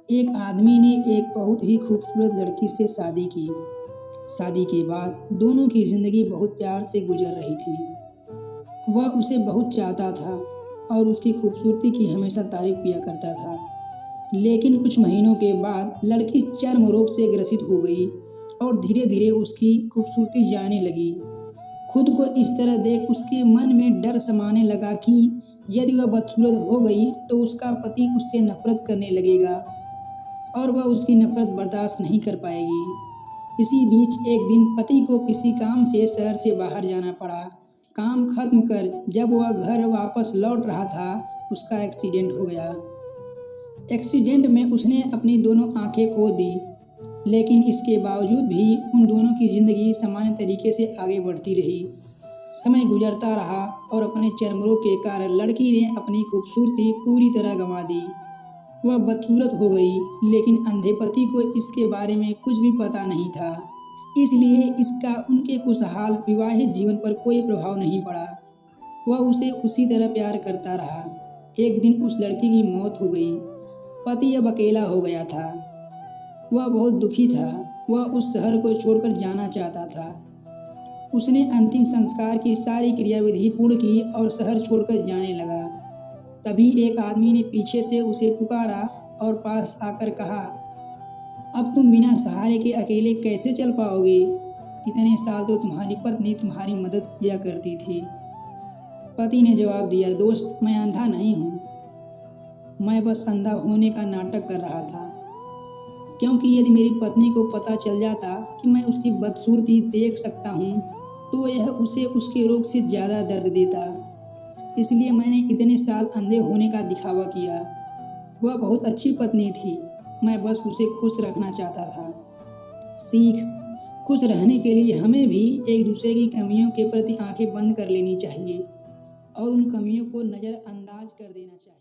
एक आदमी ने एक बहुत ही खूबसूरत लड़की से शादी की। शादी के बाद दोनों की ज़िंदगी बहुत प्यार से गुजर रही थी। वह उसे बहुत चाहता था और उसकी खूबसूरती की हमेशा तारीफ किया करता था। लेकिन कुछ महीनों के बाद लड़की चर्म रोग से ग्रसित हो गई और धीरे धीरे उसकी खूबसूरती जाने लगी। खुद को इस तरह देख उसके मन में डर समाने लगा कि यदि वह बदसूरत हो गई तो उसका पति उससे नफरत करने लगेगा और वह उसकी नफरत बर्दाश्त नहीं कर पाएगी। इसी बीच एक दिन पति को किसी काम से शहर से बाहर जाना पड़ा। काम खत्म कर जब वह घर वापस लौट रहा था, उसका एक्सीडेंट हो गया। एक्सीडेंट में उसने अपनी दोनों आंखें खो दी, लेकिन इसके बावजूद भी उन दोनों की ज़िंदगी सामान्य तरीके से आगे बढ़ती रही। समय गुजरता रहा और अपने चर्मरोग के कारण लड़की ने अपनी खूबसूरती पूरी तरह गंवा दी। वह बदसूरत हो गई, लेकिन अंधे पति को इसके बारे में कुछ भी पता नहीं था। इसलिए इसका उनके खुशहाल विवाहित जीवन पर कोई प्रभाव नहीं पड़ा। वह उसे उसी तरह प्यार करता रहा। एक दिन उस लड़की की मौत हो गई। पति अब अकेला हो गया था। वह बहुत दुखी था। वह उस शहर को छोड़कर जाना चाहता था। उसने अंतिम संस्कार की सारी क्रियाविधि पूर्ण की और शहर छोड़कर जाने लगा। तभी एक आदमी ने पीछे से उसे पुकारा और पास आकर कहा, अब तुम बिना सहारे के अकेले कैसे चल पाओगे? इतने साल तो तुम्हारी पत्नी तुम्हारी मदद किया करती थी। पति ने जवाब दिया, दोस्त, मैं अंधा नहीं हूँ। मैं बस अंधा होने का नाटक कर रहा था, क्योंकि यदि मेरी पत्नी को पता चल जाता कि मैं उसकी बदसूरती देख सकता हूँ तो यह उसे उसके रोग से ज़्यादा दर्द देता। इसलिए मैंने इतने साल अंधे होने का दिखावा किया। वह बहुत अच्छी पत्नी थी, मैं बस उसे खुश रखना चाहता था। सीख, खुश रहने के लिए हमें भी एक दूसरे की कमियों के प्रति आंखें बंद कर लेनी चाहिए और उन कमियों को नज़रअंदाज कर देना चाहिए।